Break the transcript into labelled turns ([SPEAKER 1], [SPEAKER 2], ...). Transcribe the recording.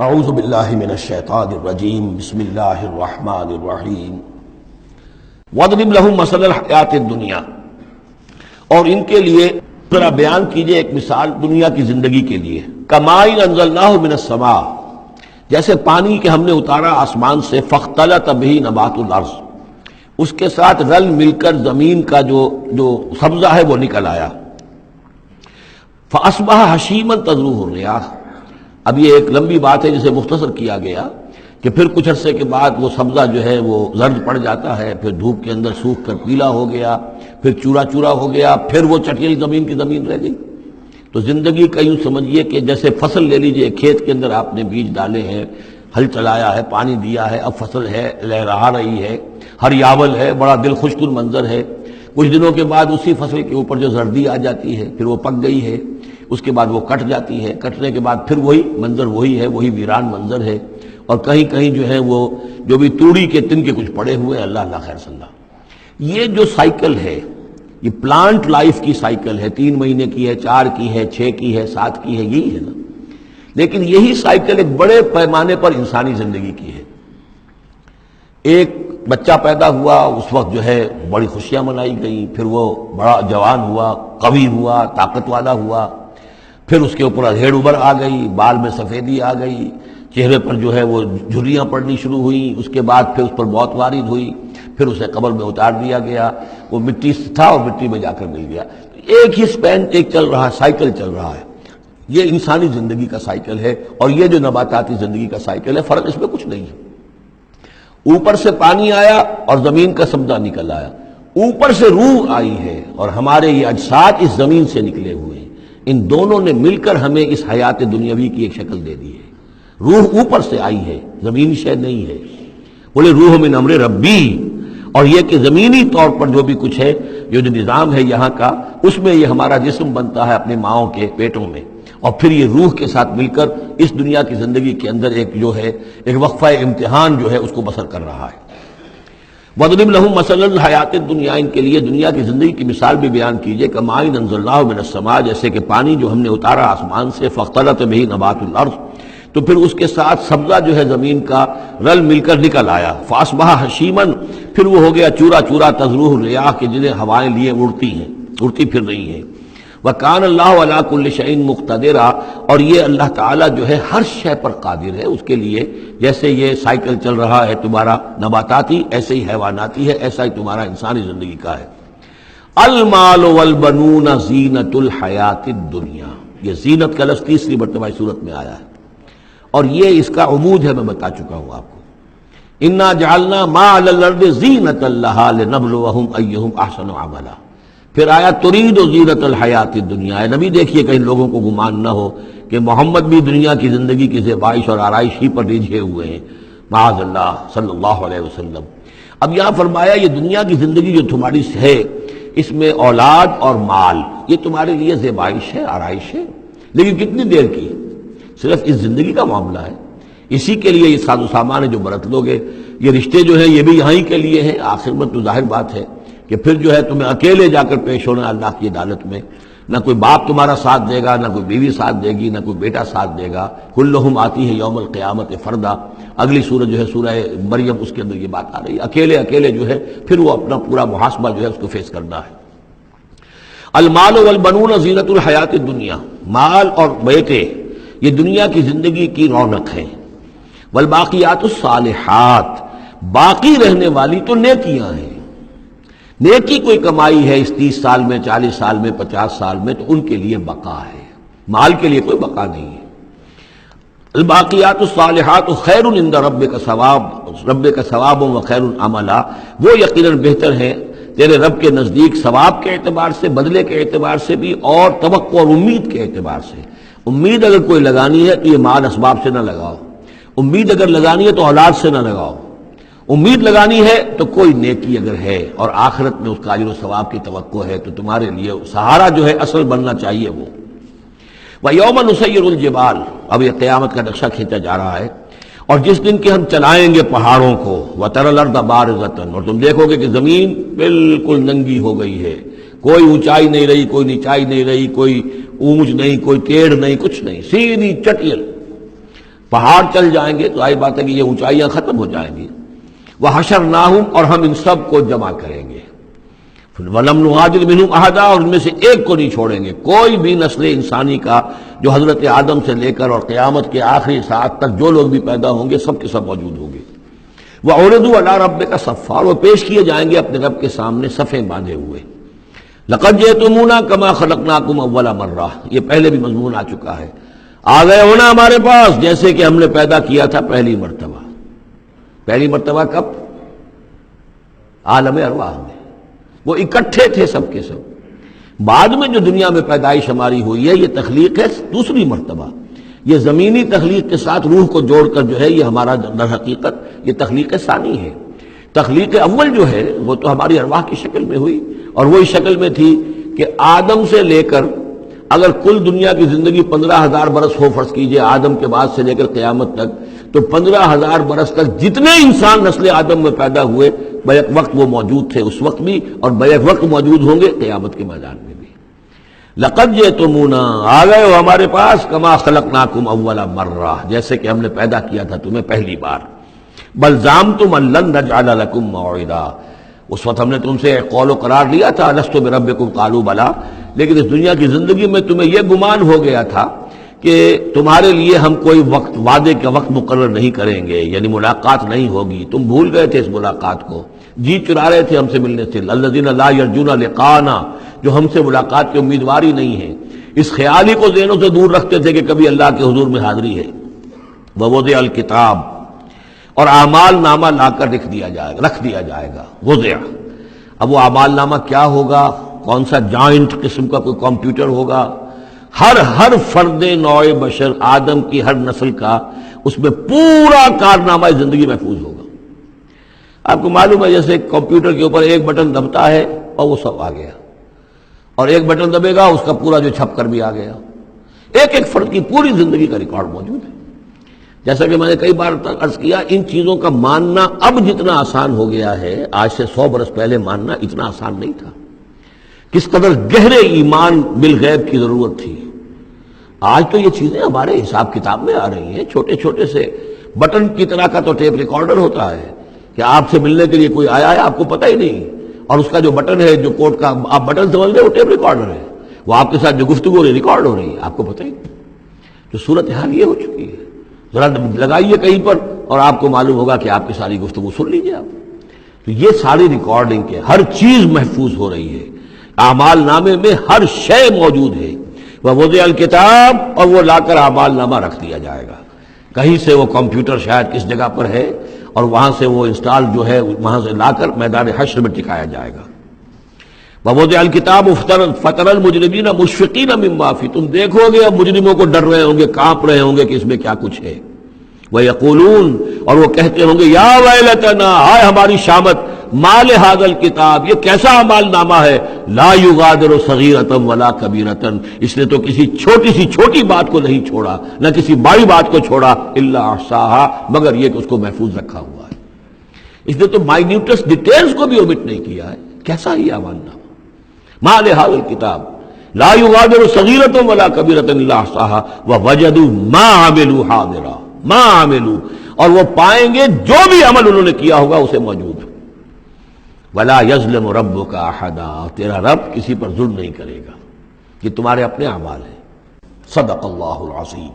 [SPEAKER 1] اعوذ باللہ من الشیطان الرجیم بسم اللہ الرحمن الرحیم وَاضْرِبْ لَهُمْ مَثَلَ الْحَيَاةِ الدُّنْيَا، اور ان کے لیے ذرا بیان کیجئے ایک مثال دنیا کی زندگی کے لیے. کَمَاءٍ أَنزَلْنَاهُ مِنَ السَّمَاءِ، جیسے پانی کہ ہم نے اتارا آسمان سے. فَاخْتَلَطَ بِهِ نَبَاتُ الْأَرْضِ، اس کے ساتھ رل مل کر زمین کا جو سبزہ ہے وہ نکل آیا. فَأَصْبَحَ هَشِيمًا تَذْرُوهُ الرِّيَاحُ، اب یہ ایک لمبی بات ہے جسے مختصر کیا گیا کہ پھر کچھ عرصے کے بعد وہ سبزہ جو ہے وہ زرد پڑ جاتا ہے، پھر دھوپ کے اندر سوکھ کر پیلا ہو گیا، پھر چورا چورا ہو گیا، پھر وہ چٹیل زمین کی زمین رہ گئی. تو زندگی کا یوں سمجھیے کہ جیسے فصل لے لیجئے، کھیت کے اندر آپ نے بیج ڈالے ہیں، ہل چلایا ہے، پانی دیا ہے، اب فصل ہے، لہرا رہی ہے، ہریاول ہے، بڑا دل خوش منظر ہے. کچھ دنوں کے بعد اسی فصل کے اوپر جو زردی آ جاتی ہے، پھر وہ پک گئی ہے، اس کے بعد وہ کٹ جاتی ہے، کٹنے کے بعد پھر وہی منظر وہی ہے، وہی ویران منظر ہے. اور کہیں کہیں جو ہے وہ جو بھی توڑی کے تن کے کچھ پڑے ہوئے ہیں. اللہ خیر صلی اللہ. یہ جو سائیکل ہے، یہ پلانٹ لائف کی سائیکل ہے، 3 مہینے کی ہے، 4 کی ہے، 6 کی ہے، 7 کی ہے، یہی ہے نا. لیکن یہی سائیکل ایک بڑے پیمانے پر انسانی زندگی کی ہے. ایک بچہ پیدا ہوا، اس وقت جو ہے بڑی خوشیاں منائی گئیں، پھر وہ بڑا جوان ہوا، قوی ہوا، طاقت والا ہوا، پھر اس کے اوپر ادھیڑ ابر آ گئی، بال میں سفیدی آ گئی، چہرے پر جو ہے وہ جھریاں پڑنی شروع ہوئیں. اس کے بعد پھر اس پر موت وارد ہوئی، پھر اسے قبر میں اتار دیا گیا. وہ مٹی سے تھا اور مٹی میں جا کر مل گیا. ایک ہی سپین ایک چل رہا ہے، سائیکل چل رہا ہے. یہ انسانی زندگی کا سائیکل ہے، اور یہ جو نباتاتی زندگی کا سائیکل ہے، فرق اس میں کچھ نہیں ہے. اوپر سے پانی آیا اور زمین کا سبزہ نکل آیا، اوپر سے روح آئی ہے اور ہمارے یہ اجساد اس زمین سے نکلے ہوئے ہیں. ان دونوں نے مل کر ہمیں اس حیات دنیاوی کی ایک شکل دے دی ہے. روح اوپر سے آئی ہے، زمینی شے نہیں ہے. بولے روح من امر ربی. اور یہ کہ زمینی طور پر جو بھی کچھ ہے، جو نظام ہے یہاں کا، اس میں یہ ہمارا جسم بنتا ہے اپنے ماؤں کے پیٹوں میں، اور پھر یہ روح کے ساتھ مل کر اس دنیا کی زندگی کے اندر ایک جو ہے ایک وقفہ امتحان جو ہے اس کو بسر کر رہا ہے. وَاضْرِبْ لَهُمْ مَثَلَ الْحَيَاةِ الدُّنْيَا، ان کے لیے دنیا کی زندگی کی مثال بھی بیان کیجئے. کَمَاءٍ أَنزَلْنَاهُ مِنَ السَّمَاءِ، جیسے کہ پانی جو ہم نے اتارا آسمان سے. فَاخْتَلَطَ بِهِ نَبَاتُ الْأَرْضِ، تو پھر اس کے ساتھ سبزہ جو ہے زمین کا رل مل کر نکل آیا. فَأَصْبَحَ هَشِيمًا، پھر وہ ہو گیا چورا چورا. تَذْرُوهُ الرِّيَاحُ، کہ جنہیں ہوائیں لیے اڑتی پھر رہی ہیں. وَكَانَ اللَّهُ عَلَىٰ كُلِّ شَيْءٍ مُقْتَدِرًا، اور یہ اللہ تعالیٰ جو ہے ہر شے پر قادر ہے. اس کے لیے جیسے یہ سائیکل چل رہا ہے تمہارا نباتاتی، ایسے ہی حیواناتی ہے، ایسا ہی تمہارا انسانی زندگی کا ہے. المال والبنون زینت الحیات الدنیا، یہ زینت کا لفظ تیسری مرتبہ اس صورت میں آیا ہے، اور یہ اس کا عمود ہے، میں بتا چکا ہوں آپ کو. انا جعلنا ما علی الارض زینۃ لہا لنبلوہم ایہم احسن عملا. پھر آیا ترید و زینت الحیات الدنیا. اے نبی دیکھیے کہیں لوگوں کو گمان نہ ہو کہ محمد بھی دنیا کی زندگی کی زیبائش اور آرائش ہی پر رجھے ہوئے ہیں. معاذ اللہ صلی اللہ علیہ وسلم. اب یہاں فرمایا یہ دنیا کی زندگی جو تمہاری ہے، اس میں اولاد اور مال یہ تمہارے لیے زیبائش ہے، آرائش ہے، لیکن کتنی دیر کی؟ صرف اس زندگی کا معاملہ ہے. اسی کے لیے یہ ساز و سامان ہے جو برت لوگے. یہ رشتے جو ہیں یہ بھی یہاں ہی کے لیے ہیں. آخر میں تو ظاہر بات ہے کہ پھر جو ہے تمہیں اکیلے جا کر پیش ہونا اللہ کی عدالت میں. نہ کوئی باپ تمہارا ساتھ دے گا، نہ کوئی بیوی ساتھ دے گی، نہ کوئی بیٹا ساتھ دے گا. کلہم آتی ہے یوم القیامت فردا. اگلی سورہ جو ہے سورہ مریم، اس کے اندر یہ بات آ رہی ہے. اکیلے جو ہے پھر وہ اپنا پورا محاسبہ جو ہے اس کو فیس کرنا ہے. المال والبنون زینت الحیات الدنیا، مال اور بیٹے یہ دنیا کی زندگی کی رونق ہے. والباقیات الصالحات، باقی رہنے والی تو نیکیاں ہیں. نیکی کوئی کمائی ہے اس 30 سال میں، 40 سال میں، 50 سال میں، تو ان کے لیے بقا ہے. مال کے لیے کوئی بقا نہیں ہے. الباقیات الصالحات خیر عند ربک ثواب و خیر عملا، وہ یقیناً بہتر ہیں تیرے رب کے نزدیک ثواب کے اعتبار سے، بدلے کے اعتبار سے بھی، اور توقع اور امید کے اعتبار سے. امید اگر کوئی لگانی ہے تو یہ مال اسباب سے نہ لگاؤ. امید اگر لگانی ہے تو اولاد سے نہ لگاؤ. امید لگانی ہے تو کوئی نیکی اگر ہے اور آخرت میں اس کا اجر و ثواب کی توقع ہے تو تمہارے لیے سہارا جو ہے اصل بننا چاہیے وہ. وَيَوْمَ نُسَيِّرُ الْجِبَالَ، اب یہ قیامت کا نقشہ کھینچا جا رہا ہے. اور جس دن کہ ہم چلائیں گے پہاڑوں کو. وَتَرَى الْأَرْضَ بَارِزَةً، اور تم دیکھو گے کہ زمین بالکل ننگی ہو گئی ہے. کوئی اونچائی نہیں رہی، کوئی نیچائی نہیں رہی، کوئی اونچ نہیں، کوئی ٹیڑھ نہیں، کچھ نہیں، سیدھی چٹیل. پہاڑ چل جائیں گے تو آئی بات ہے کہ یہ اونچائیاں ختم ہو جائیں گی. وحشرناہم، اور ہم ان سب کو جمع کریں گے. وَلَمْ نُغَادِرْ مِنْهُمْ أَحَدًا، اور ان میں سے ایک کو نہیں چھوڑیں گے. کوئی بھی نسل انسانی کا جو حضرت آدم سے لے کر اور قیامت کے آخری ساعت تک جو لوگ بھی پیدا ہوں گے سب کے سب موجود ہوں گے. وَعُرِضُوا عَلَىٰ رَبِّكَ صَفًّا، وہ پیش کیے جائیں گے اپنے رب کے سامنے صفیں باندھے ہوئے. لَقَدْ جِئْتُمُونَا كَمَا خَلَقْنَاكُمْ أَوَّلَ مَرَّةٍ، یہ پہلے بھی مضمون آ چکا ہے. آ گئے ہونا ہمارے پاس جیسے کہ ہم نے پیدا کیا تھا پہلی مرتبہ. پہلی مرتبہ کب؟ عالم ارواح میں. وہ اکٹھے تھے سب کے سب. بعد میں جو دنیا میں پیدائش ہماری ہوئی ہے یہ تخلیق ہے دوسری مرتبہ. یہ زمینی تخلیق کے ساتھ روح کو جوڑ کر جو ہے یہ ہمارا در حقیقت یہ تخلیق ثانی ہے. تخلیق اول جو ہے وہ تو ہماری ارواح کی شکل میں ہوئی، اور وہی شکل میں تھی کہ آدم سے لے کر اگر کل دنیا کی زندگی 15,000 برس ہو، فرض کیجئے آدم کے بعد سے لے کر قیامت تک، تو 15,000 برس تک جتنے انسان نسل آدم میں پیدا ہوئے بیک وقت وہ موجود تھے اس وقت بھی، اور بیک وقت موجود ہوں گے قیامت کے میدان میں بھی. لقد جئتمونا، آ گئے ہو ہمارے پاس، کما خلقناکم اول مرہ، جیسے کہ ہم نے پیدا کیا تھا تمہیں پہلی بار. بل زعمتم ان لن نجعل لکم موعدا، اس وقت ہم نے تم سے قول و قرار لیا تھا الست بربکم قالوا بلا، لیکن اس دنیا کی زندگی میں تمہیں یہ گمان ہو گیا تھا کہ تمہارے لیے ہم کوئی وقت وعدے کا وقت مقرر نہیں کریں گے، یعنی ملاقات نہیں ہوگی. تم بھول گئے تھے اس ملاقات کو، جی چرا رہے تھے ہم سے ملنے سے. الذین لا یرجون لقاءنا، جو ہم سے ملاقات کی امیدوار ہی نہیں ہے، اس خیال ہی کو ذہنوں سے دور رکھتے تھے کہ کبھی اللہ کے حضور میں حاضری ہے. ووضع الکتاب، اور اعمال نامہ لا کر رکھ دیا جائے گا. وضع، اب وہ اعمال نامہ کیا ہوگا؟ کون سا جوائنٹ قسم کا کوئی کمپیوٹر ہوگا؟ ہر فرد نوع بشر آدم کی ہر نسل کا اس میں پورا کارنامہ زندگی محفوظ ہوگا. آپ کو معلوم ہے جیسے کمپیوٹر کے اوپر ایک بٹن دبتا ہے اور وہ سب آ گیا، اور ایک بٹن دبے گا اس کا پورا جو چھپ کر بھی آ گیا. ایک ایک فرد کی پوری زندگی کا ریکارڈ موجود ہے. جیسا کہ میں نے کئی بار عرض کیا، ان چیزوں کا ماننا اب جتنا آسان ہو گیا ہے، آج سے 100 برس پہلے ماننا اتنا آسان نہیں تھا. کس قدر گہرے ایمان بالغیب کی ضرورت تھی. آج تو یہ چیزیں ہمارے حساب کتاب میں آ رہی ہیں. چھوٹے چھوٹے سے بٹن کی طرح کا تو ٹیپ ریکارڈر ہوتا ہے کہ آپ سے ملنے کے لیے کوئی آیا ہے آپ کو پتہ ہی نہیں، اور اس کا جو بٹن ہے جو کوٹ کا آپ بٹن سمجھ رہے وہ ٹیپ ریکارڈر ہے، وہ آپ کے ساتھ جو گفتگو ریکارڈ ہو رہی ہے آپ کو پتہ ہی نہیں. تو صورتحال یہ ہو چکی ہے. ذرا لگائیے کہیں پر اور آپ کو معلوم ہوگا کہ آپ کی ساری گفتگو سن لیجیے آپ. تو یہ ساری ریکارڈنگ کے ہر چیز محفوظ ہو رہی ہے. اعمال نامے میں ہر شے موجود ہے. ووضع الکتاب، اور وہ لا کر اعمال نامہ رکھ دیا جائے گا. کہیں سے وہ کمپیوٹر شاید کس جگہ پر ہے اور وہاں سے وہ انسٹال جو ہے وہاں سے لا کر میدان حشر میں ٹکایا جائے گا. ووضع الکتاب فتر المجرمین مشفقین مما فیہ، تم دیکھو گے اب مجرموں کو ڈر رہے ہوں گے، کانپ رہے ہوں گے کہ اس میں کیا کچھ ہے. ویقولون، اور وہ کہتے ہوں گے یا ویلتنا، ہائے ہماری شامت، ما لہذا الکتاب، یہ کیسا اعمال نامہ ہے، لا یغادر صغیرۃ ولا کبیرۃ، اس نے تو کسی چھوٹی سی چھوٹی بات کو نہیں چھوڑا، نہ کسی بڑی بات کو چھوڑا، الا احصاھا، مگر یہ کہ اس کو محفوظ رکھا ہوا ہے. اس نے تو مائنیوٹس ڈیٹیلز کو بھی اومٹ نہیں کیا ہے. کیسا ہی اعمال نامہ. ما لہذا الکتاب لا یغادر صغیرۃ ولا کبیرۃ الا احصاھا ووجدوا ما عملوا حاضرا، ما عملوا، اور وہ پائیں گے جو بھی عمل انہوں نے کیا ہوگا اسے موجود. ولا یظلم ربک احدا، تیرا رب کسی پر ظلم نہیں کرے گا. یہ تمہارے اپنے اعمال ہیں. صدق اللہ العظیم.